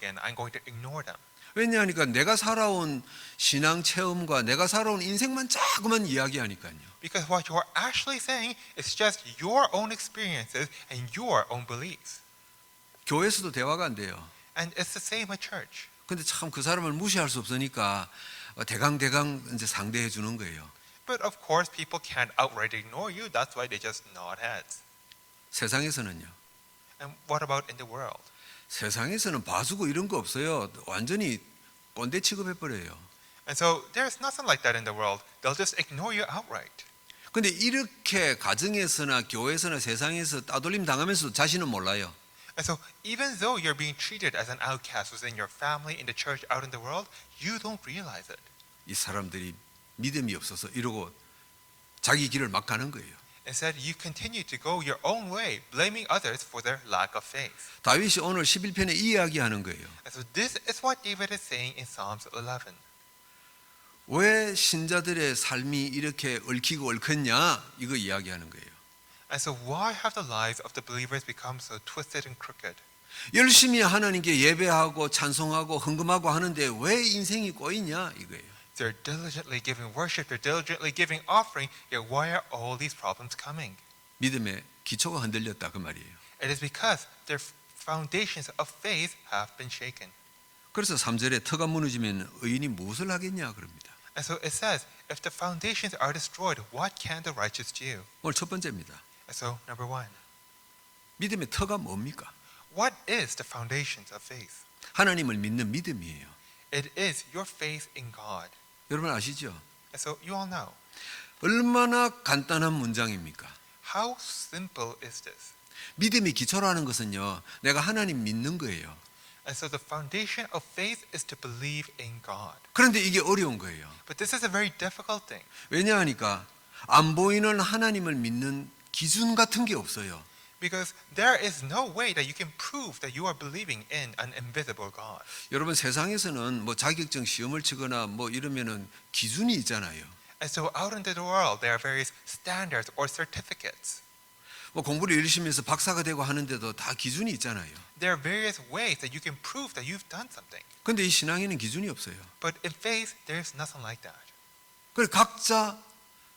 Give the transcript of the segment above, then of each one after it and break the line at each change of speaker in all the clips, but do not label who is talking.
again, I'm going to ignore them.
왜냐하니까 내가 살아온 신앙 체험과 내가 살아온 인생만 자꾸만 이야기하니까요.
Because what you're actually saying is just your own experiences and your own beliefs.
교회에서도 대화가 안 돼요.
And it's the same at church.
근데 참 그 사람을 무시할 수 없으니까 대강 이제 상대해 주는 거예요.
But of course, people can't outright ignore you. That's why they just nod heads.
세상에서는요.
And what about in the world?
세상에서는 봐주고 이런 거 없어요. 완전히 꼰대 취급해 버려요.
And so there's nothing like that in the world. They'll just ignore you outright.
근데 이렇게 가정에서나 교회에서나 세상에서 따돌림 당하면서도 자신은 몰라요.
And so even though you're being treated as an outcast within your family, in the church, out in the world, you don't realize it.
이 사람들이 믿음이 없어서 이러고 자기 길을 막 가는 거예요.
Instead, you continue to go your own way, blaming others for their lack of faith.
다윗이 오늘 11편에 이 이야기하는 거예요.
And so this is what David is saying in Psalms 11.
왜 신자들의 삶이 이렇게 얽히고 얽혔냐 이거 이야기하는 거예요.
And so why have the lives of the believers become so twisted and crooked?
열심히 하나님께 예배하고 찬송하고 헌금하고 하는데 왜 인생이 꼬이냐 이거예요.
They're diligently giving worship, they're diligently giving offering, yet why are all these problems coming?
믿음의 기초가 흔들렸다 그 말이에요.
It is because their foundations of faith have been shaken.
그래서 3절에 터가 무너지면 의인이 무엇을 하겠냐 그럽니다.
And so it says, if the foundations are destroyed, what can the righteous do?
오늘 첫 번째입니다.
And so number one,
믿음의 터가 뭡니까?
what is the foundations of faith?
하나님을 믿는 믿음이에요.
It is your faith in God.
여러분 아시죠?
And so you all know,
얼마나 간단한 문장입니까?
how simple is this?
믿음이 기초라는 것은요. 내가 하나님 믿는 거예요.
And so the foundation of faith is to believe in God.
그런데 이게 어려운 거예요.
But this is a very difficult thing.
왜냐하니까 안 보이는 하나님을 믿는 기준 같은 게 없어요.
Because there is no way that you can prove that you are believing in an invisible God.
여러분 세상에서는 뭐 자격증 시험을 치거나 뭐 이러면은 기준이 있잖아요.
And so out into the world, there are various standards or certificates.
뭐 공부를 열심히 해서 박사가 되고 하는데도 다 기준이 있잖아요.
There are various ways that you can prove that you've done something.
근데 이 신앙에는 기준이 없어요.
But in faith, there's nothing like that.
그래서 각자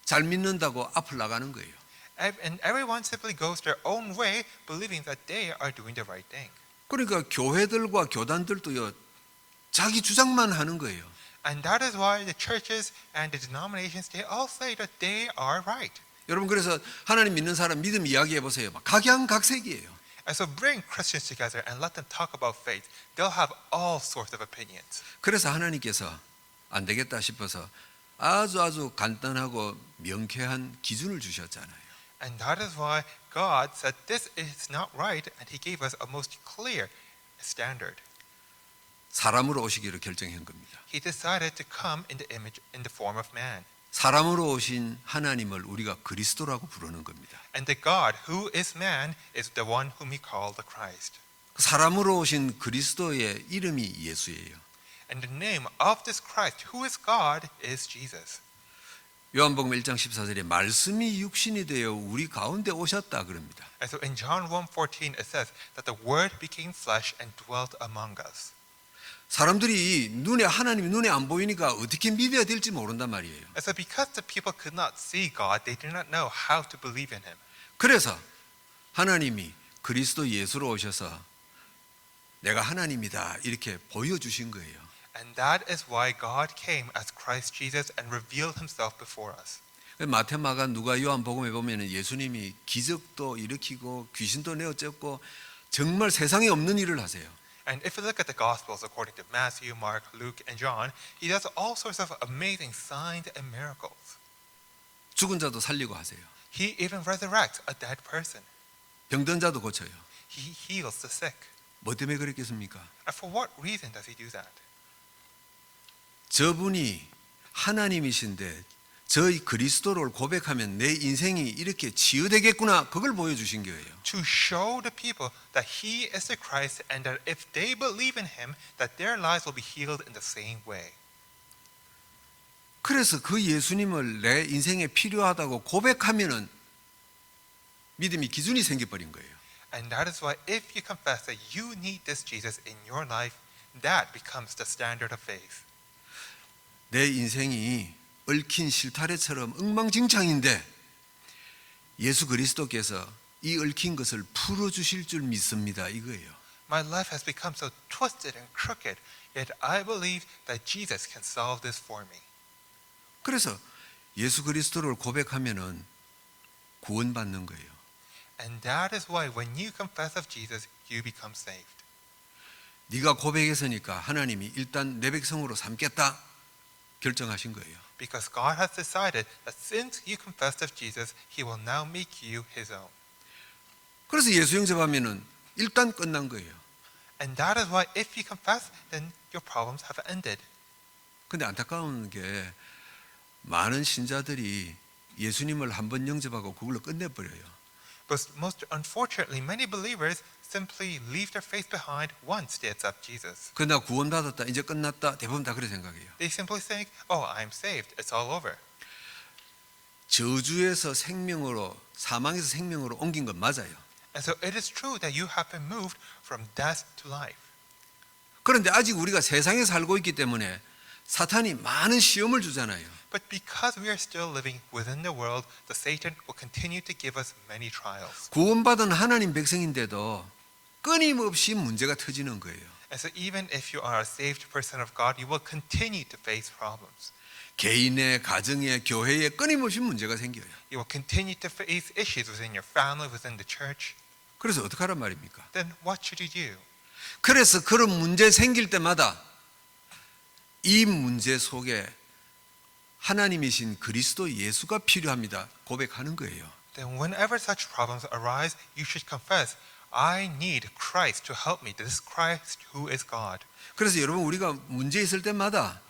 잘 믿는다고 앞을 나가는 거예요.
And everyone simply goes their own way, believing that they are doing the right thing.
그러니까 교회들과 교단들도요 자기 주장만 하는 거예요.
And that is why the churches and the denominations, they all say that they are right.
여러분 그래서 하나님 믿는 사람 믿음 이야기해 보세요. 각양각색이에요.
And so bring Christians together and let them talk about faith. They'll have all sorts of opinions.
그래서 하나님께서 안 되겠다 싶어서 아주 간단하고 명쾌한 기준을 주셨잖아요.
And that is why God said this is not right, and He gave us a most clear standard.
사람으로 오시기를 결정한 겁니다.
He decided to come in the image, in the form of man.
사람으로 오신 하나님을 우리가 그리스도라고 부르는 겁니다.
And the God who is man is the one whom He called the Christ.
사람으로 오신 그리스도의 이름이 예수예요.
And the name of this Christ, who is God, is Jesus.
요한복음 1장 14절에 말씀이 육신이 되어 우리 가운데 오셨다 그럽니다.
And so in John 1:14 it says that the Word became flesh and dwelt among us.
사람들이 하나님이 눈에 안 보이니까 어떻게 믿어야 될지 모른단 말이에요.
And so because the people could not see God, they did not know how to believe in Him.
그래서 하나님이 그리스도 예수로 오셔서 내가 하나님이다 이렇게 보여주신 거예요.
And that is why God came as Christ Jesus and revealed Himself before us.
마태, 마가, 누가, 요한복음에 보면 예수님이 기적도 일으키고 귀신도 내어쫓고 정말 세상에 없는 일을 하세요.
And if you look at the Gospels according to Matthew, Mark, Luke, and John, He does all sorts of amazing signs and miracles.
죽은 자도 살리고 하세요.
He even resurrects a dead person.
병든 자도 고쳐요.
He heals the sick.
뭐 때문에 그랬겠습니까?
And for what reason does He do that?
저분이 하나님이신데 저희 그리스도를 고백하면 내 인생이 이렇게 치유되겠구나 그걸 보여주신 거예요.
To show the people that He is the Christ and that if they believe in Him, that their lives will be healed in the same way.
그래서 그 예수님을 내 인생에 필요하다고 고백하면은 믿음이 기준이 생겨버린 거예요.
And that is why if you confess that you need this Jesus in your life, that becomes the standard of faith.
내 인생이 얽힌 실타래처럼 엉망진창인데 예수 그리스도께서 이 얽힌 것을 풀어주실 줄 믿습니다. 이거예요.
My life has become so twisted and crooked, yet I believe that Jesus can solve this for me.
그래서 예수 그리스도를 고백하면은 구원받는 거예요.
And that is why when you confess of Jesus, you become saved.
네가 고백했으니까 하나님이 일단 내 백성으로 삼겠다 결정하신 거예요.
Because God has decided that since you confessed of Jesus, He will now make you His own.
그래서 예수 영접하면은 일단 끝난 거예요.
And that is why if you confess, then your problems have ended.
근데 안타까운 게 많은 신자들이 예수님을 한번 영접하고 그걸로 끝내버려요.
But most unfortunately, many believers simply leave their faith behind once they accept Jesus.
그나 구원받았다 이제 끝났다 대부분 다 그렇게 생각해요.
They simply think, oh, I'm saved, it's all over.
저주에서 생명으로 사망에서 생명으로 옮긴 건 맞아요.
And so it is true that you have been moved from death to life.
그런데 아직 우리가 세상에 살고 있기 때문에 사탄이 많은 시험을 주잖아요.
But because we are still living within the world, the Satan will continue to give us many trials.
구원받은 하나님 백성인데도 끊임없이 문제가 터지는 거예요.
And so even if you are a saved person of God, you will continue to face problems.
개인의 가정의 교회에 끊임없이 문제가 생겨요.
You will continue to face issues within your family, within the church.
그래서 어떻게 하란 말입니까?
Then what should you do?
그래서 그런 문제 생길 때마다 이 문제 속에 하나님이신 그리스도 예수가 필요합니다. 고백하는 거예요.
Then whenever such problems arise, you should confess, I need Christ to help me. This Christ who is God.
그래서 여러분 우리가 문제 있을 때마다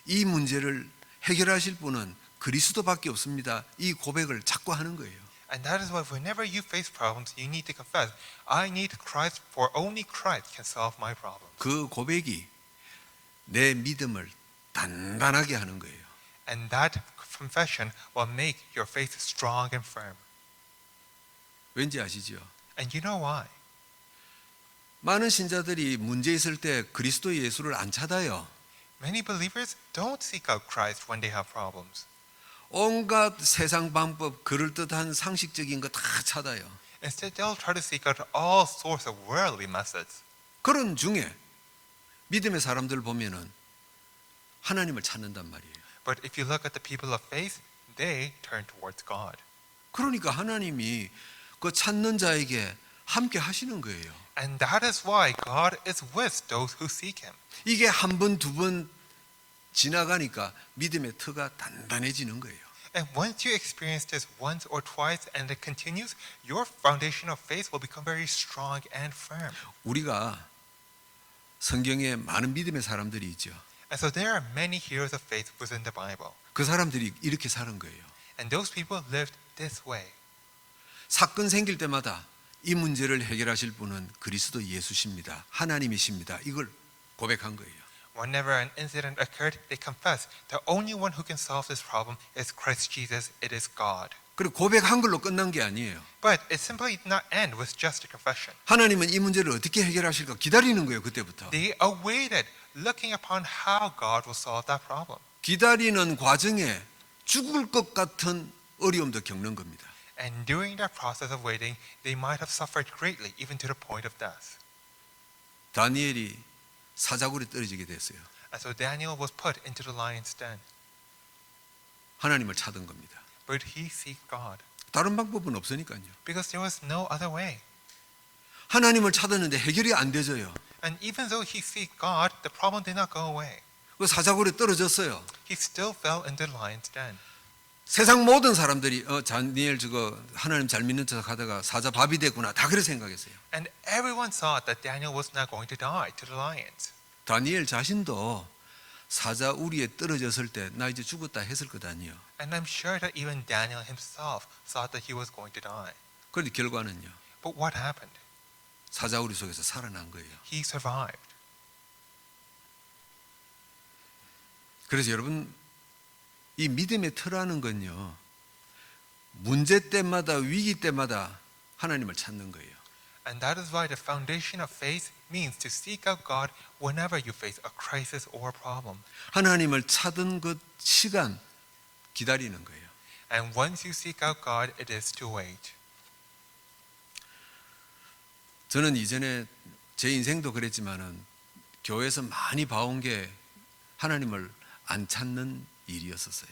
이 문제를 해결하실 분은 그리스도밖에 없습니다. 이 고백을 자꾸 하는 거예요.
And that is why whenever you face problems, you need to confess, I need Christ, for only Christ can solve my problems.
그 고백이 내 믿음을 단단하게 하는 거예요.
And that confession will make your faith strong and firm.
왠지 아시죠?
And you know why?
많은 신자들이 문제 있을 때 그리스도 예수를 안 찾아요.
Many believers don't seek out Christ when they have problems.
온갖 세상 방법, 그럴듯한 상식적인 거 다 찾아요.
Instead, they'll try to seek out all sorts of worldly methods.
그런 중에 믿음의 사람들 보면은 하나님을 찾는단 말이에요.
But if you look at the people of faith, they turn towards God.
그러니까 하나님이 그 찾는 자에게 함께 하시는 거예요.
And that is why God is with those who seek Him.
이게 한 번, 두 번 지나가니까 믿음의 터가 단단해지는 거예요.
And once you experience this once or twice and it continues, your foundation of faith will become very strong and firm.
우리가 성경에 많은 믿음의 사람들이 있죠.
And so there are many heroes of faith within the Bible.
그 사람들이 이렇게 사는 거예요.
And those people lived this way.
사건 생길 때마다 이 문제를 해결하실 분은 그리스도 예수십니다. 하나님이십니다. 이걸 고백한 거예요.
Whenever an incident occurred, they confessed, the only one who can solve this problem is Christ Jesus, it is God.
그리고 고백한 걸로 끝난 게 아니에요.
But it simply did not end with just a confession.
하나님은 이 문제를 어떻게 해결하실까 기다리는 거예요. 그때부터.
They awaited, looking upon how God will solve that problem.
기다리는 과정에 죽을 것 같은 어려움도 겪는 겁니다.
And during that process of waiting, they might have suffered greatly, even to the point of death.
다니엘이 사자굴에 떨어지게 됐어요.
And so Daniel was put into the lion's den.
하나님을 찾은 겁니다.
But he seeked God.
다른 방법은 없으니까요.
Because there was no other way.
하나님을 찾았는데 해결이 안 되져요.
And even though he seeked God, the problem did not go away.
그 사자굴에 떨어졌어요.
He still fell into the lion's den.
세상 모든 사람들이 다니엘 저거 하나님 잘 믿는 척 하다가 사자 밥이 됐구나. 다 그렇게 생각했어요.
And everyone thought that Daniel was not going to die to the lions.
다니엘 자신도 사자 우리에 떨어졌을 때 나 이제 죽었다 했을 것 아니에요.
And I'm sure that even Daniel himself thought that he was going to die.
그런데 결과는요.
But what happened?
사자 우리 속에서 살아난 거예요.
He survived.
그래서 여러분 이 믿음의 터라는 건요. 문제 때마다 위기 때마다 하나님을 찾는 거예요.
And that is why the foundation of faith means to seek out God whenever you face a crisis or problem.
하나님을 찾은 그 시간 기다리는 거예요.
And once you seek out God, it is to wait.
저는 이전에 제 인생도 그랬지만은 교회에서 많이 봐온 게 하나님을 안 찾는 일이었었어요.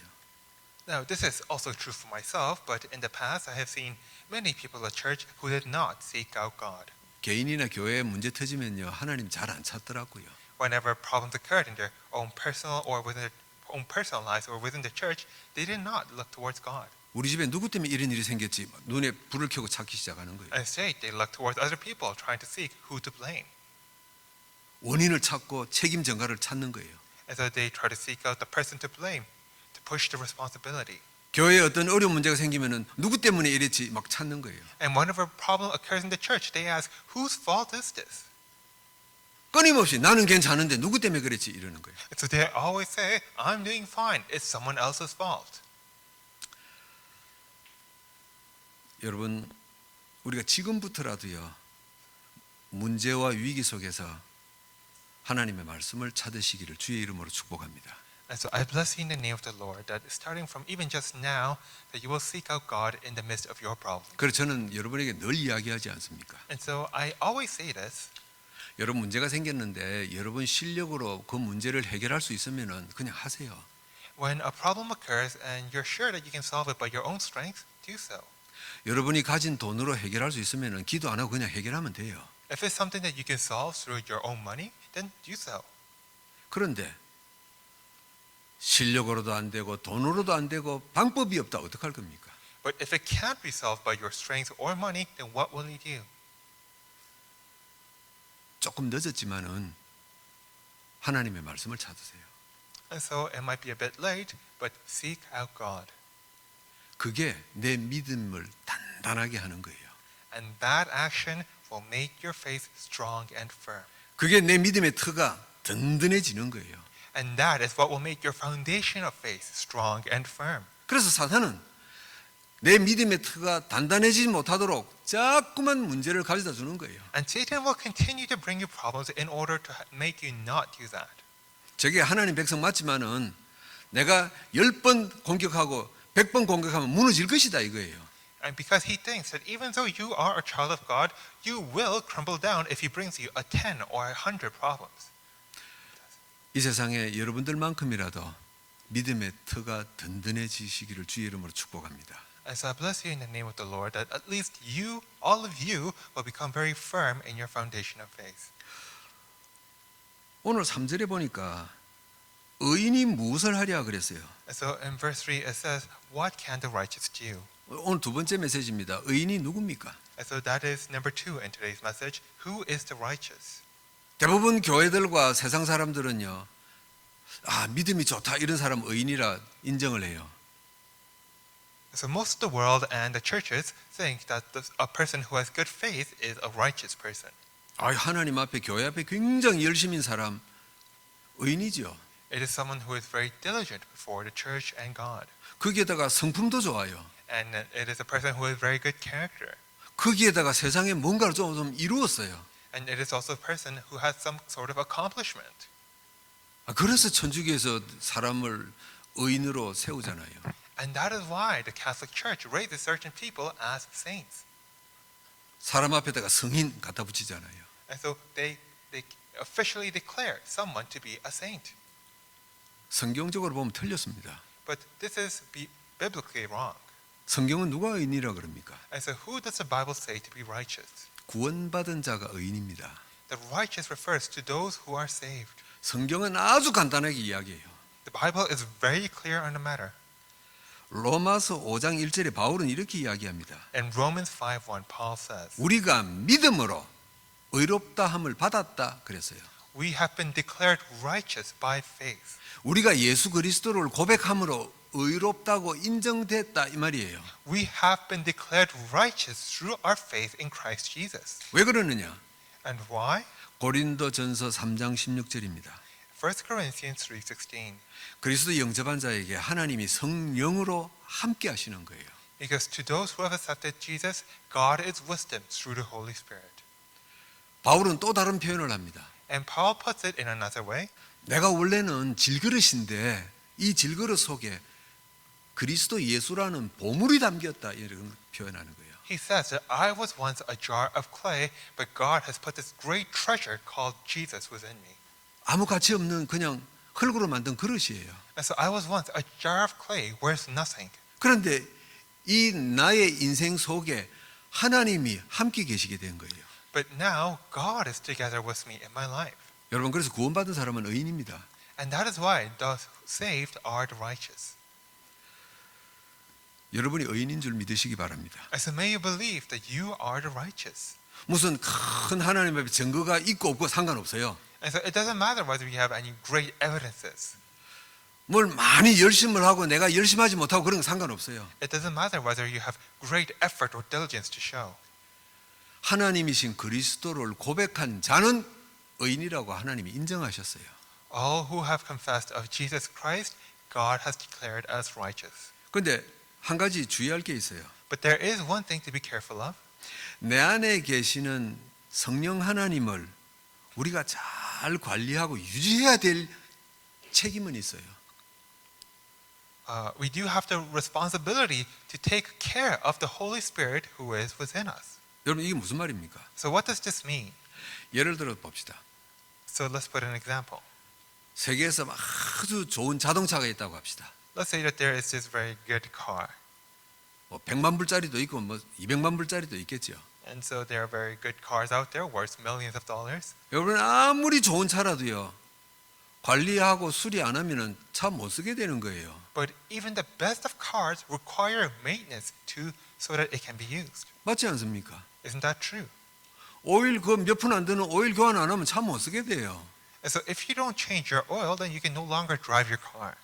Now, this is also true for myself, but in the past I have seen many people at church who did not seek out God.
개인이나 교회에 문제 터지면요 하나님 잘 안 찾더라고요.
Whenever problems occurred in their own personal or within their own personal lives or within the church, they did not look towards God.
우리 집에 누구 때문에 이런 일이 생겼지 눈에 불을 켜고 찾기 시작하는 거예요.
Instead, they look towards other people, trying to seek who to blame.
원인을 찾고 책임 전가를 찾는 거예요.
And so they try to seek out the person to blame, to push the responsibility.
교회에 어떤 어려운 문제가 생기면은 누구 때문에 이랬지 막 찾는 거예요.
And whenever a problem occurs in the church, they ask, whose fault is this?
끊임없이 나는 괜찮은데 누구 때문에 그랬지 이러는 거예요.
And so they always say, I'm doing fine. It's someone else's fault.
여러분 우리가 지금부터라도요 문제와 위기 속에서 하나님의 말씀을 찾으시기를 주의 이름으로 축복합니다.
And so I bless you in the name of the Lord that starting from even just now that you will seek out God in the midst of your problem.
그래서 저는 여러분에게 늘 이야기하지 않습니까?
And so I always say this.
여러분 문제가 생겼는데 여러분 실력으로 그 문제를 해결할 수 있으면은 그냥 하세요.
When a problem occurs and you're sure that you can solve it by your own strength, do so.
여러분이 가진 돈으로 해결할 수 있으면은 기도 안 하고 그냥 해결하면 돼요.
If it's something that you can solve through your own money, then do so.
그런데 실력으로도 안 되고 돈으로도 안 되고 방법이 없다 어떡할 겁니까?
But if it can't be solved by your strength or money, then what will you do?
조금 늦었지만은 하나님의 말씀을 찾으세요.
And so it might be a bit late, but seek out God.
그게 내 믿음을 단단하게 하는 거예요.
And that action will make your faith strong and firm.
그게 내 믿음의 터가 든든해지는 거예요.
And that is what will make your foundation of faith strong and firm.
그래서 사탄은 내 믿음의 터가 단단해지지 못하도록 자꾸만 문제를 가져다 주는 거예요.
And Satan will continue to bring you problems in order to make you not do that.
저게 하나님 백성 맞지만은 내가 10번 공격하고 100번 공격하면 무너질 것이다 이거예요.
And because he thinks that even though you are a child of God, you will crumble down if he brings you a 10 or 100 problems.
이 세상에 여러분들만큼이라도 믿음의 터가 든든해지시기를 주의 이름으로 축복합니다.
And so I bless you in the name of the Lord that at least you, all of you, will become very firm in your foundation of faith.
오늘 3절에 보니까 의인이 무엇을 하랴 그랬어요.
And so in verse 3 it says, what can the righteous do?
오늘 두 번째 메시지입니다. 의인이 누굽니까?
And so that is number 2 in today's message. Who is the righteous?
대부분 교회들과 세상 사람들은요. 아, 믿음이 좋다 이런 사람 의인이라 인정을 해요.
So most of the world and the churches think that a person who has good faith is a righteous person.
아, 하나님 앞에 교회 앞에 굉장히 열심인 사람 의인이죠.
It is someone who is very diligent before the church and God.
거기에다가 성품도 좋아요.
And it is a person who has very good character.
거기에다가 세상에 뭔가를 좀 이루었어요.
And it is also a person who has some sort of accomplishment.
아, 그래서 천주교에서 사람을 의인으로 세우잖아요.
And that is why the Catholic Church raises certain people as saints.
사람 앞에다가 성인 갖다 붙이잖아요.
And so they officially declare someone to be a saint.
성경적으로 보면 틀렸습니다.
But this is biblically wrong.
성경은 누가 의인이라 그럽니까?
And so who does the Bible say to be righteous?
구원받은 자가 의인입니다.
The righteous refers to those who are saved.
성경은 아주 간단하게 이야기해요.
The Bible is very clear on the matter.
로마서 5장 1절에 바울은 이렇게 이야기합니다.
In Romans 5:1, Paul says,
우리가 믿음으로 의롭다 함을 받았다 그랬어요.
we have been declared righteous by faith.
우리가 예수 그리스도를 고백함으로 의롭다고 인정됐다 이 말이에요.
We have been declared righteous through our faith in Christ Jesus.
왜 그러느냐?
And why?
고린도전서 3장 16절입니다.
1 Corinthians 3:16.
그리스도 영접한 자에게 하나님이 성령으로 함께 하시는 거예요.
Because to those who have accepted Jesus, God is with them through the Holy Spirit.
바울은 또 다른 표현을 합니다.
And Paul puts it in another way.
내가 원래는 질그릇인데 이 질그릇 속에 그리스도 예수라는 보물이 담겼다 이런 표현하는 거예요.
He says that I was once a jar of clay, but God has put this great treasure called Jesus within me.
아무 가치 없는 그냥 흙으로 만든 그릇이에요.
And so I was once a jar of clay worth nothing.
그런데 이 나의 인생 속에 하나님이 함께 계시게 된 거예요.
But now God is together with me in my life.
여러분 그래서 구원받은 사람은 의인입니다.
And that is why the saved are the righteous.
여러분이 의인인 줄 믿으시기 바랍니다.
And so may you believe that you are the righteous.
무슨 큰 하나님 앞에 증거가 있고 없고 상관없어요.
And so it doesn't matter whether we have any great evidences.
뭘 많이 열심을 하고 내가 열심하지 못하고 그런 건 상관없어요.
It doesn't matter whether you have great effort or diligence to show.
하나님이신 그리스도를 고백한 자는 의인이라고 하나님이 인정하셨어요.
All who have confessed of Jesus Christ, God has declared as righteous.
그런데 한 가지 주의할 게 있어요.
But there is one thing to be careful of.
내 안에 계시는 성령 하나님을 우리가 잘 관리하고 유지해야 될 책임은 있어요.
We do have the responsibility to take care of the Holy Spirit who is within us.
여러분 이게 무슨 말입니까?
So what does this mean?
예를 들어 봅시다.
So let's put an example.
세계에서 아주 좋은 자동차가 있다고 합시다.
Let's say that there is this very good car.
뭐 100만 불짜리도 있고 뭐 200만 불짜리도 있겠죠.
And so there are very good cars out there worth millions of dollars.
여러분 아무리 좋은 차라도요. 관리하고 수리 안 하면은 차 못 쓰게 되는 거예요.
But even the best of cars require maintenance so that it can be used.
맞지 않습니까?
Isn't that true?
오일 그 몇 푼 안 드는 오일 교환 안 하면 차 못 쓰게 돼요.
And so if you don't change your oil, then you can no longer drive your car.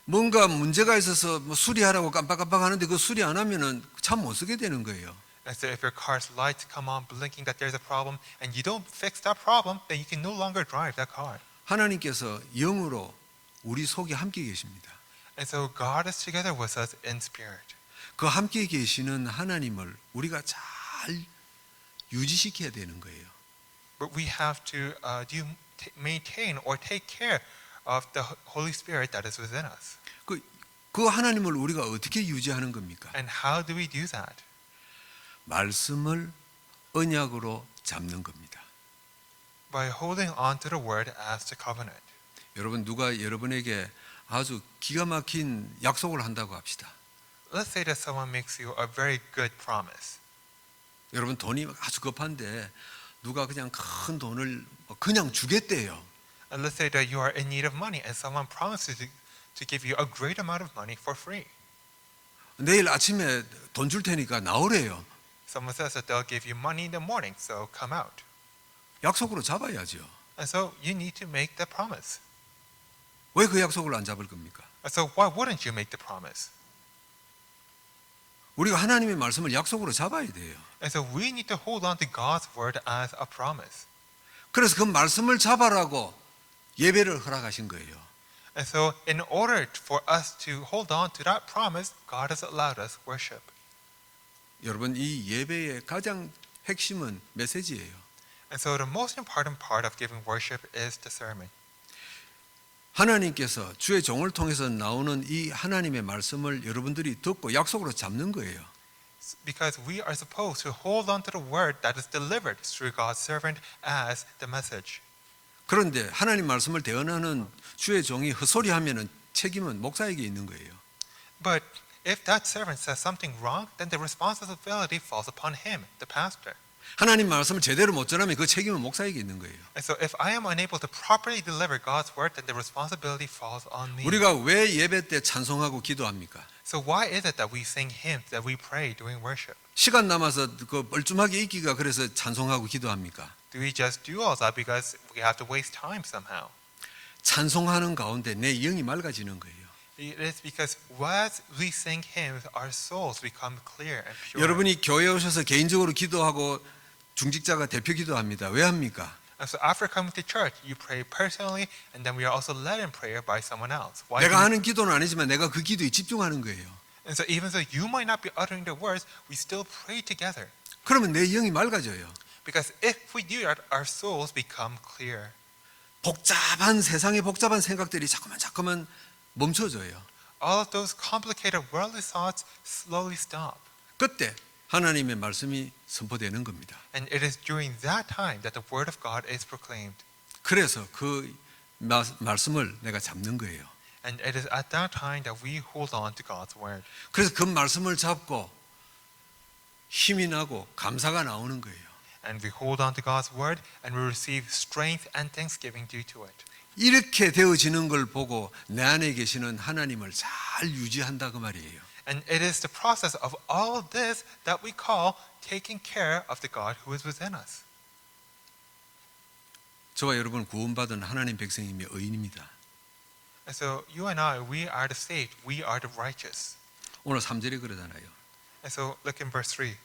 뭔가 문제가 있어서 뭐 수리하라고 깜빡깜빡 하는데 그 수리 안 하면은 차 못 쓰게 되는 거예요.
And so if your car's lights come on blinking that there's a problem and you don't fix that problem, then you can no longer drive that car.
하나님께서 영으로 우리 속에 함께 계십니다.
And so God is together with us in spirit.
그 함께 계시는 하나님을 우리가 잘 유지시켜야 되는 거예요.
But we have to maintain or take care of the Holy Spirit that is within us.
그 하나님을 우리가 어떻게 유지하는 겁니까?
And how do we do that?
말씀을 언약으로 잡는 겁니다.
By holding on to the word as the covenant.
여러분 누가 여러분에게 아주 기가 막힌 약속을 한다고 합시다.
Let's say that someone makes you a very good promise.
여러분 돈이 아주 급한데 누가 그냥 큰 돈을 그냥 주겠대요.
And let's say that you are in need of money and someone promises to give you a great amount of money for free.
내일 아침에 돈 줄 테니까 나오래요.
Someone says that they'll give you money in the morning, so come out.
약속으로 잡아야죠.
And so you need to make the promise.
왜 그 약속을 안 잡을 겁니까?
And so why wouldn't you make the promise?
우리가 하나님의 말씀을 약속으로 잡아야 돼요.
And so we need to hold on to God's word as a promise.
그래서 그 말씀을 잡아라고 예배를 허락하신 거예요.
And so in order for us to hold on to that promise, God has allowed us worship.
여러분 이 예배의 가장 핵심은 메시지예요.
And so the most important part of giving worship is the sermon.
하나님께서 주의 종을 통해서 나오는 이 하나님의 말씀을 여러분들이 듣고 약속으로 잡는 거예요.
Because we are supposed to hold on to the word that is delivered through God's servant as the message.
그런데 하나님 말씀을 대언하는 주의 종이 헛소리하면은 책임은 목사에게 있는 거예요.
But if that servant says something wrong, then the responsibility falls upon him, the pastor.
하나님 말씀을 제대로 못 전하면 그 책임은 목사에게 있는 거예요.
And so if I am unable to properly deliver God's word, then the responsibility falls on me.
우리가 왜 예배 때 찬송하고 기도합니까?
So why is it that we sing hymns, that we pray during worship?
시간 남아서 그 뻘쭘하게 있기가 그래서 찬송하고 기도합니까?
Do we just do all that because we have to waste time somehow?
찬송하는 가운데 내 영이 맑아지는 거예요.
It is because as we sing hymns, our souls become clear and pure.
여러분이 교회에 오셔서 개인적으로 기도하고 중직자가 대표 기도합니다. 왜 합니까?
And so after coming to church, you pray personally, and then we are also led in prayer by someone else. Why?
내가 하는 기도는 아니지만 내가 그 기도에 집중하는 거예요.
And so even though you might not be uttering the words, we still pray together.
그러면 내 영이 맑아져요.
Because if we do that, our souls become clear.
복잡한 세상의 복잡한 생각들이 자꾸만 멈춰져요.
All of those complicated worldly thoughts slowly stop.
그때 하나님의 말씀이 선포되는 겁니다.
And it is during that time that the word of God is proclaimed.
그래서 그 말씀을 내가 잡는 거예요.
And it is at that time that we hold on to God's word.
그래서 그 말씀을 잡고 힘이 나고 감사가 나오는 거예요.
And we hold on to God's word and we receive strength and thanksgiving due to it.
이렇게 되어지는 걸 보고 내 안에 계시는 하나님을 잘 유지한다 그 말이에요.
And it is the process of all of this that we call taking care of the God who is within us.
저와 여러분 구원받은 하나님 백성이며 의인입니다.
And so you and I, we are the saved, we are the righteous.
오늘 3절에 그러잖아요.
And so look in verse 3.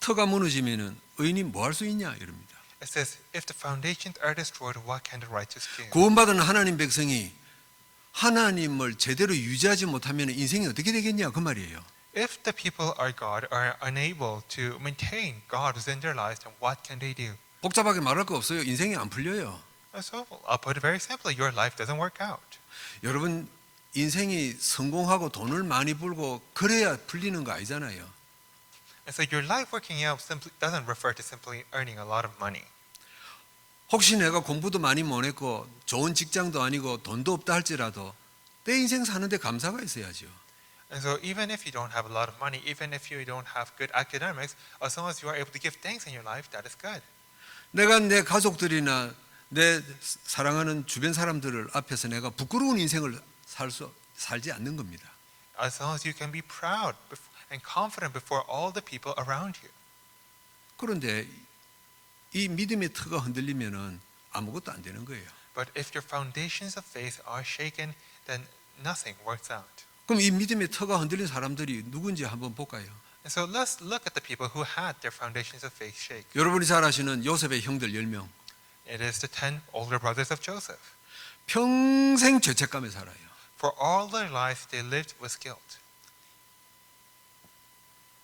터가 무너지면은 의인이 뭐 할 수 있냐 이럽니다.
It says, if the foundations are destroyed, what can the righteous do?
구원받은 하나님 백성이 하나님을 제대로 유지하지 못하면 인생이 어떻게 되겠냐 그 말이에요.
If the people are God are unable to maintain God within their lives, then what can they do?
복잡하게 말할 거 없어요. 인생이 안 풀려요.
And so I'll put it very simply, your life doesn't work out.
여러분 인생이 성공하고 돈을 많이 벌고 그래야 풀리는 거 아니잖아요.
And so your life working out simply doesn't refer to simply earning a lot of money.
혹시 내가 공부도 많이 못 했고 좋은 직장도 아니고 돈도 없다 할지라도 내 인생 사는데 감사가 있어야죠.
And so even if you don't have a lot of money, even if you don't have good academics, as long as you are able to give thanks in your life, that is good.
내가 내 가족들이나 내 사랑하는 주변 사람들을 앞에서 내가 부끄러운 인생을 살지 않는 겁니다.
As long as you can be proud and confident before all the people around you.
그런데 이 믿음의 터가 흔들리면은 아무것도 안 되는 거예요.
But if your foundations of faith are shaken, then nothing works out.
그럼 이 믿음의 터가 흔들린 사람들이 누군지 한번 볼까요?
And so let's look at the people who had their foundations of faith shake.
여러분이 잘 아시는 요셉의 형들 10명.
It is the 10 older brothers of Joseph.
평생 죄책감에 살아요.
For all their lives, they lived with guilt.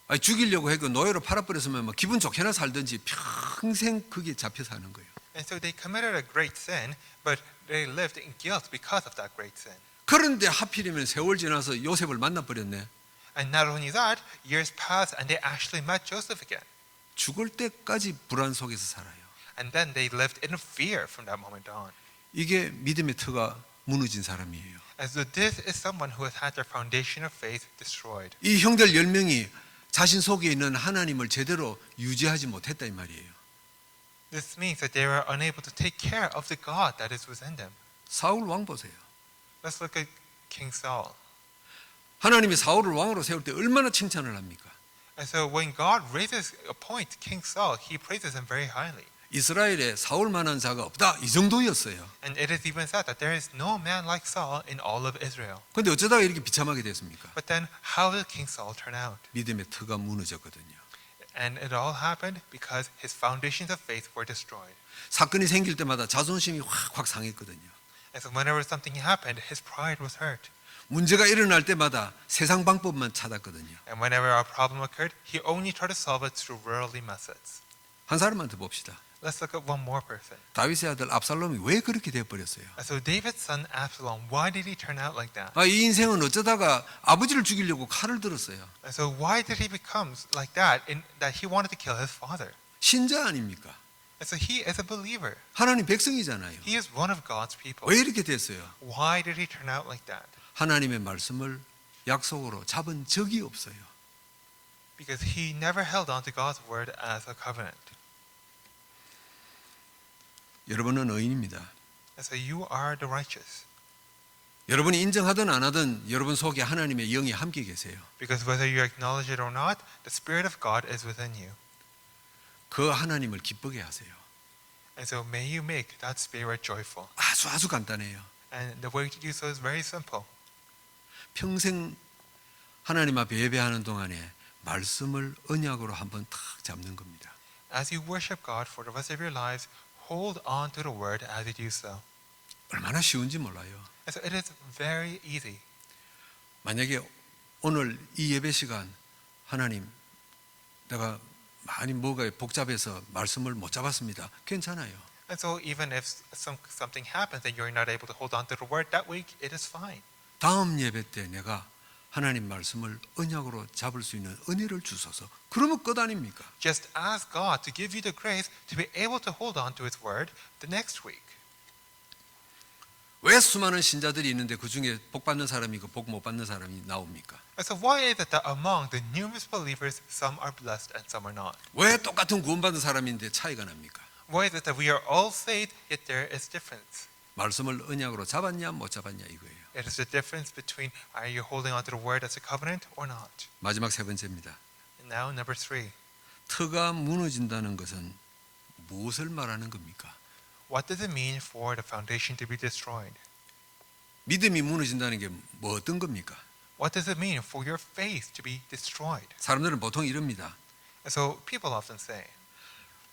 아니, 죽이려고 해도 노예로 팔아버렸으면 뭐 기분 좋게나 살든지 평생 그게 잡혀 사는 거예요.
And so they committed a great sin, but they lived in guilt because of that great sin.
그런데 하필이면 세월 지나서 요셉을 만나버렸네.
And not only that, years passed and they actually met Joseph again.
죽을 때까지 불안 속에서 살아요.
And then they lived in fear from that moment on.
이게 믿음의 터가 무너진 사람이에요.
And so this is someone who has had their foundation of faith destroyed.
이 형들 10명이 자신 속에 있는 하나님을 제대로 유지하지 못했다 이 말이에요.
This means that they were unable to take care of the God that is within them.
사울 왕 보세요.
Let's look at King Saul.
하나님이 사울을 왕으로 세울 때 얼마나 칭찬을 합니까?
And so when God appoints King Saul, he praises him very highly.
이스라엘에 사울만한 자가 없다 이 정도였어요.
And it is even said that there is no man like Saul in all of Israel.
그런데 어쩌다가 이렇게 비참하게 됐습니까?
But then how did King Saul turn out?
믿음의 터가 무너졌거든요.
And it all happened because his foundations of faith were destroyed.
사건이 생길 때마다 자존심이 확 상했거든요.
And so whenever something happened, his pride was hurt.
문제가 일어날 때마다 세상 방법만 찾았거든요.
And whenever a problem occurred, he only tried to solve it through worldly methods.
한 사람만 더 봅시다.
Let's look at one more person.
다윗의 아들 압살롬이 왜 그렇게 되어버렸어요?
And so David's son Absalom, why did he turn out like that?
이 인생은 어쩌다가 아버지를 죽이려고 칼을 들었어요.
And so why did he become like that in that he wanted to kill his father?
신자 아닙니까?
And so he is a believer.
하나님 백성이잖아요.
He is one of God's people.
왜 이렇게 됐어요?
Why did he turn out like that?
하나님의 말씀을 약속으로 잡은 적이 없어요.
Because he never held on to God's word as a covenant.
여러분은 의인입니다.
And so you are the righteous.
여러분이 인정하든 안 하든 여러분 속에 하나님의 영이 함께 계세요.
Because whether you acknowledge it or not, the Spirit of God is within you.
그 하나님을 기쁘게 하세요.
And so may you make that Spirit joyful.
아주 간단해요.
And the way to do so is very simple.
평생 하나님 앞에 예배하는 동안에 말씀을 언약으로 한번 탁 잡는 겁니다.
As you worship God for the rest of your lives, hold on to the word as you do so.
얼마나 쉬운지 몰라요.
And so it is very easy.
만약에 오늘 이 예배 시간 하나님 내가 많이 뭐가 복잡해서 말씀을 못 잡았습니다. 괜찮아요.
And so even if something happens and you're not able to hold on to the word that week, it is fine.
다음 예배 때 내가 하나님 말씀을 언약으로 잡을 수 있는 은혜를 주소서. 그러면 끝 아닙니까?
Just ask God to give you the grace to be able to hold on to His word the next week.
왜 수많은 신자들이 있는데 그 중에 복 받는 사람이 있고 복 못 받는 사람이 나옵니까?
And so why is it that among the numerous believers, some are blessed and some are not?
왜 똑같은 구원받은 사람인데 차이가 납니까?
Why is it that we are all saved, yet there is difference?
말씀을 언약으로 잡았냐 못 잡았냐 이거예요.
It is the difference between are you holding on to the word as a covenant or not?
마지막 세 번째입니다.
And now number 3.
터가 무너진다는 것은 무엇을 말하는 겁니까?
What does it mean for the foundation to be destroyed?
믿음이 무너진다는 게 뭐 어떤 겁니까?
What does it mean for your faith to be destroyed?
사람들은 보통 이럽니다.
And so people often say,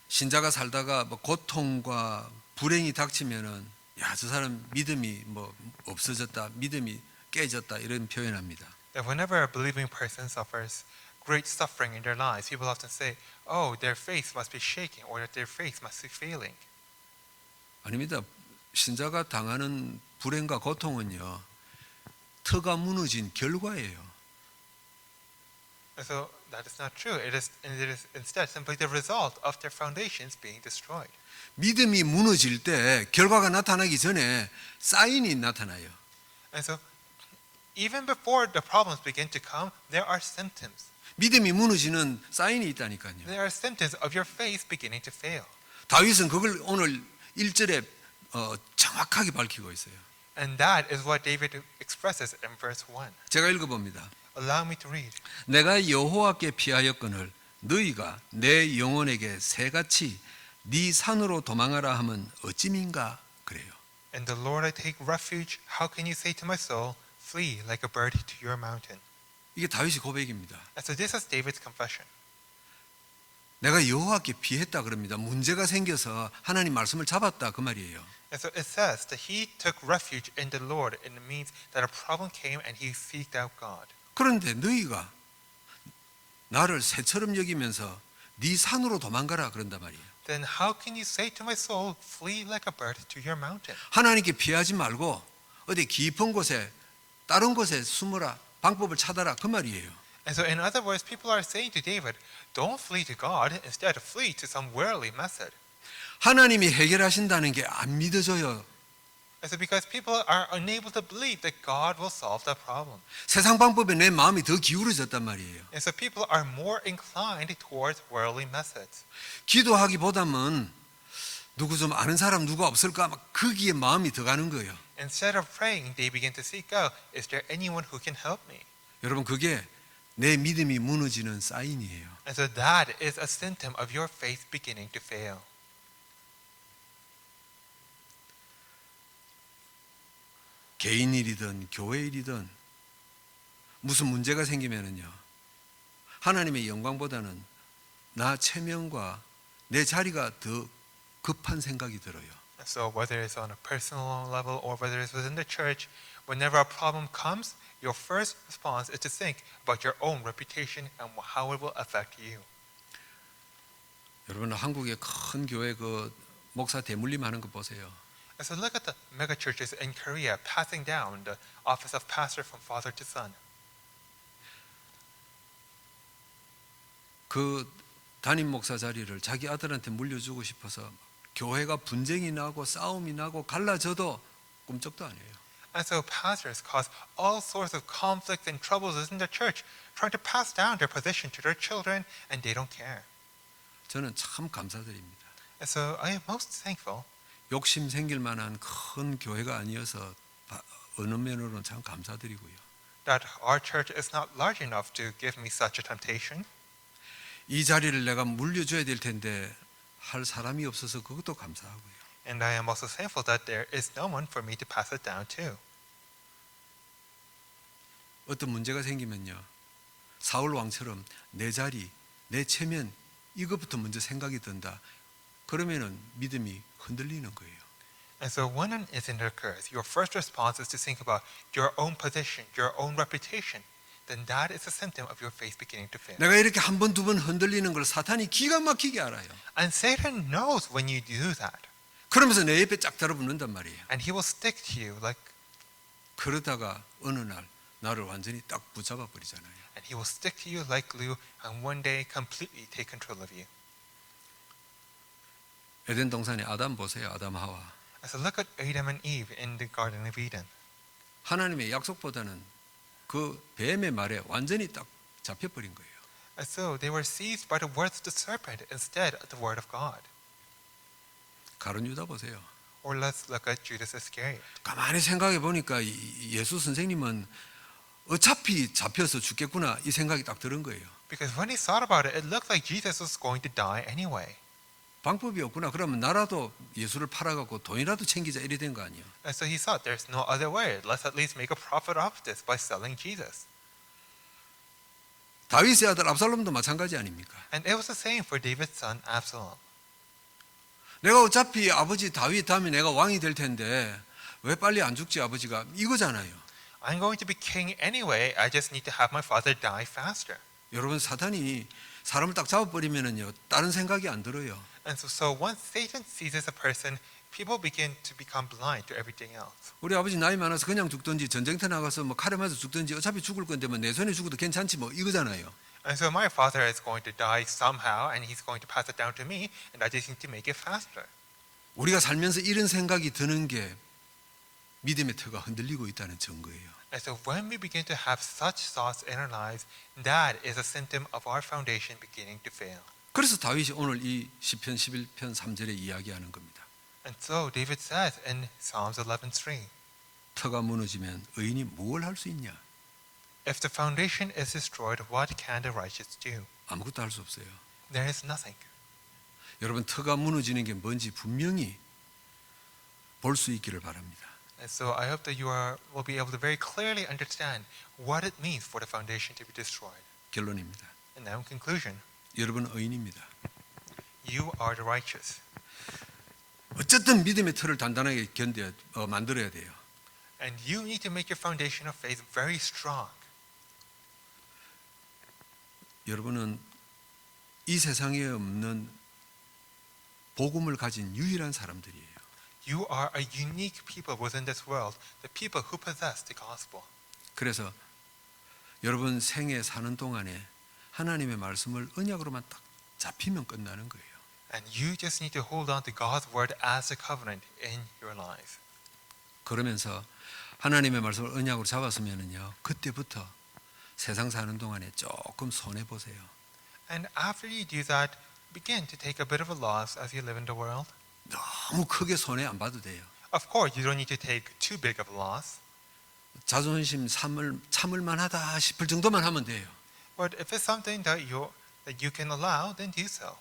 신자가 살다가 뭐 고통과 불행이 닥치면은 야, 저 사람 믿음이 뭐 없어졌다, 믿음이 깨졌다 이런 표현합니다.
that whenever a believing person suffers great suffering in their lives, people often say, oh, their faith must be shaking or that their faith must be failing.
아닙니다. 신자가 당하는 불행과 고통은요, 터가 무너진 결과예요.
And so that is not true. It is instead simply the result of their foundations being destroyed.
믿음이 무너질 때 결과가 나타나기 전에 사인이 나타나요.
And so even before the problems begin to come, there are symptoms.
믿음이 무너지는 사인이 있다니까요.
There are symptoms of your faith beginning to fail.
다윗은 그걸 오늘 1절에 정확하게 밝히고 있어요.
And that is what David expresses in verse 1.
제가 읽어봅니다.
Allow me to read.
내가 여호와께 피하였거늘 너희가 내 영혼에게 새같이 네 산으로 도망하라 하면 어찌민가 그래요.
In the Lord I take refuge. How can you say to my soul, flee like a bird to your mountain?
이게 다윗의 고백입니다.
And so this is David's confession.
내가 여호와께 피했다 그럽니다. 문제가 생겨서 하나님 말씀을 잡았다 그 말이에요.
And so it says that he took refuge in the Lord. And it means that a problem came and he seeked out God.
그런데 너희가 나를 새처럼 여기면서 네 산으로 도망가라 그런단 말이에요.
Then how can you say to my soul, flee like a bird to your mountain?
하나님께 피하지 말고 어디 깊은 곳에 다른 곳에 숨어라. 방법을 찾아라 그 말이에요.
And so in other words, people are saying to David, don't flee to God, instead flee to some worldly method.
하나님이 해결하신다는 게 안 믿어져요.
And so because people are unable to believe that God will solve that problem.
세상 방법에 내 마음이 더 기울어졌단 말이에요.
And so people are more inclined towards worldly methods.
기도하기보다는 누구 좀 아는 사람 누가 없을까 막 거기에 마음이 더 가는 거예요.
Instead of praying, they begin to seek out, is there anyone who can help me?
여러분 그게 내 믿음이 무너지는 사인이에요.
And so that is a symptom of your faith beginning to fail.
개인 일이든 교회 일이든 무슨 문제가 생기면은요. 하나님의 영광보다는 나 체면과 내 자리가 더 급한 생각이 들어요.
So whether it's on a personal level or whether it's within the church, whenever a problem comes, your first response is to think about your own reputation and how it will affect you.
여러분 한국의 큰 교회 그 목사 대물림하는 거 보세요.
And so look at the mega churches in Korea passing down the office of pastor from father to son.
그 담임 목사 자리를 자기 아들한테 물려주고 싶어서 교회가 분쟁이 나고 싸움이 나고 갈라져도 꿈쩍도 안 해요.
And so pastors cause all sorts of conflicts and troubles within the church, trying to pass down their position to their children, and they don't care.
저는 참 감사드립니다.
And so I am most thankful
욕심 생길 만한 큰 교회가 아니어서 어느 면으로는 참 감사드리고요.
that our church is not large enough to give me such a temptation.
이 자리를 내가 물려줘야 될 텐데 할 사람이 없어서 그것도 감사하고요.
And I am also thankful that there is no one for me to pass it down to.
어떤 문제가 생기면요. 사울 왕처럼 내 자리, 내 체면 이것부터 먼저 생각이 든다. 그러면은 믿음이 흔들리는 거예요.
And so when an incident occurs, your first response is to think about your own position, your own reputation. then that is a symptom of your faith beginning to fail.
내가 이렇게 한 번, 두 번 흔들리는 걸 사탄이 기가 막히게 알아요.
And Satan knows when you do that.
그러면서 내 옆에 짝 달아붙는단 말이에요.
And he will stick to you
그러다가 어느 날 나를 완전히 딱 붙잡아 버리잖아요.
and he will stick to you like glue and one day completely take control of you.
에덴 동산에 아담 보세요. 아담 하와.
So look at Adam and Eve in the Garden of Eden.
하나님의 약속보다는 그 뱀의 말에 완전히 딱 잡혀버린 거예요.
And so they were seized by the words of the serpent instead of the word of God.
가룟 유다 보세요.
Or let's look at Judas Iscariot.
가만히 생각해 보니까 예수 선생님은 어차피 잡혀서 죽겠구나 이 생각이 딱 드는 거예요.
Because when he thought about it, it looked like Jesus was going to die anyway.
방법이 없구나. 그러면 나라도 예수를 팔아갖고 돈이라도 챙기자 이래 된 거 아니에요.
And so he thought there's no other way. Let's at least make a profit off this by selling Jesus.
다윗의 아들 압살롬도 마찬가지 아닙니까?
And it was the same for David's son Absalom.
내가 어차피 아버지 다윗 다음에 내가 왕이 될 텐데 왜 빨리 안 죽지 아버지가 이거잖아요.
I'm going to be king anyway. I just need to have my father die faster.
여러분 사탄이 사람을 딱 잡아버리면은요 다른 생각이 안 들어요.
And so once Satan seizes a person, people begin to become blind to everything else.
우리 아버지 나이 많아서 그냥 죽든지 전쟁터 나가서 뭐 칼에 맞아 죽든지 어차피 죽을 건데 뭐 내 손에 죽어도 괜찮지 뭐 이거잖아요.
And so my father is going to die somehow, and he's going to pass it down to me, and I just need to make it faster.
우리가 살면서 이런 생각이 드는 게 믿음의 터가 흔들리고 있다는 증거예요.
And so when we begin to have such thoughts in our lives, that is a symptom of our foundation beginning to fail.
그래서 다윗이 오늘 이 시편 11편 3절에 이야기하는 겁니다.
And so David says in Psalms 11:3,
터가 무너지면 의인이 뭘 할 수 있냐?
if the foundation is destroyed, what can the righteous do?
아무것도 할 수 없어요.
There is nothing.
여러분 터가 무너지는 게 뭔지 분명히 볼 수 있기를 바랍니다.
And so I hope that you will be able to very clearly understand what it means for the foundation to be destroyed.
결론입니다.
And now in conclusion,
여러분 의인입니다.
you are the righteous.
어쨌든 믿음의 틀을 단단하게 만들어야 돼요.
And you need to make your foundation of faith very strong.
여러분은 이 세상에 없는 복음을 가진 유일한 사람들이에요.
You are a unique people within this world, the people who possess the gospel.
그래서 여러분 생에 사는 동안에 하나님의 말씀을 언약으로만 딱 잡히면 끝나는 거예요.
And you just need to hold on to God's word as a covenant in your lives.
그러면서 하나님의 말씀을 언약으로 잡았으면은요 그때부터 세상 사는 동안에 조금 손해 보세요.
And after you do that, begin to take a bit of a loss as you live in the world.
너무 크게 손해 안 봐도 돼요.
Of course, you don't need to take too big of a loss.
자존심 참을 만하다 싶을 정도만 하면 돼요.
But if it's something that you can allow, then do so.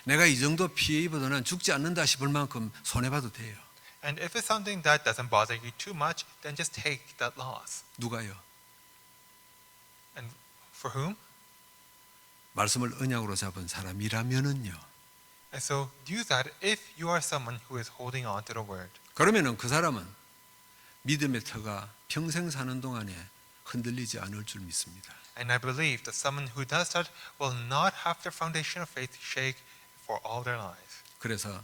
내가 이 정도 피해 입어도 난 죽지 않는다 싶을 만큼 손해 봐도 돼요.
And if it's something that doesn't bother you too much, then just take that loss.
누가요?
And for whom?
말씀을 언약으로 잡은 사람이라면은요.
And so do that if you are someone who is holding on to the word.
그러면은 그 사람은 믿음의 터가 평생 사는 동안에 흔들리지 않을 줄 믿습니다.
And I believe that someone who does that will not have their foundation of faith shake for all their lives.
그래서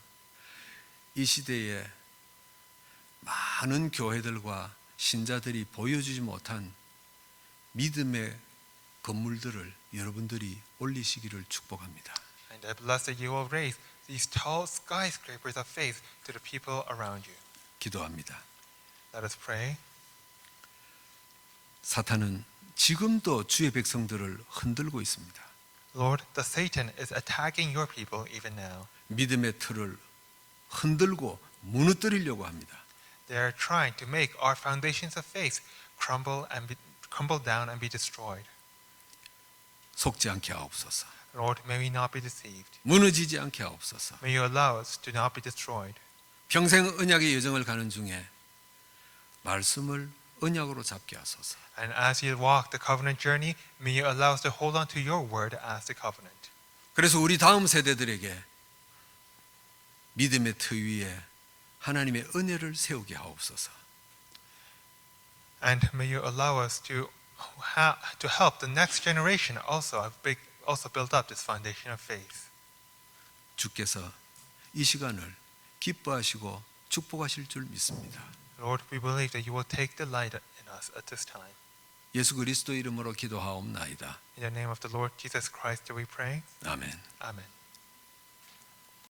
이 시대에 많은 교회들과 신자들이 보여주지 못한 믿음의 건물들을 여러분들이 올리시기를 축복합니다.
And I bless that you will raise these tall skyscrapers of faith to the people around you.
기도합니다.
Let us pray.
사탄은 지금도 주의 백성들을 흔들고 있습니다.
Lord, the Satan is attacking your people even now.
믿음의 틀을 흔들고 무너뜨리려고 합니다.
They are trying to make our foundations of faith crumble down and be destroyed.
속지 않게 하옵소서.
Lord, may we not be deceived.
무너지지 않게 하옵소서.
May you allow us to not be destroyed.
평생 언약의 여정을 가는 중에 말씀을 언약으로 잡게 하소서.
And as you walk the covenant journey, may you allow us to hold on to your word as the covenant.
그래서 우리 다음 세대들에게 믿음의 터 위에 하나님의 은혜를 세우게 하옵소서.
And may you allow us to to help the next generation also build up this foundation of faith.
주께서 이 시간을 기뻐하시고 축복하실 줄 믿습니다.
Lord, we believe that you will take delight in us at this time.
예수 그리스도 이름으로 기도하옵나이다.
In the name of the Lord Jesus Christ do we pray.
아멘.
Amen.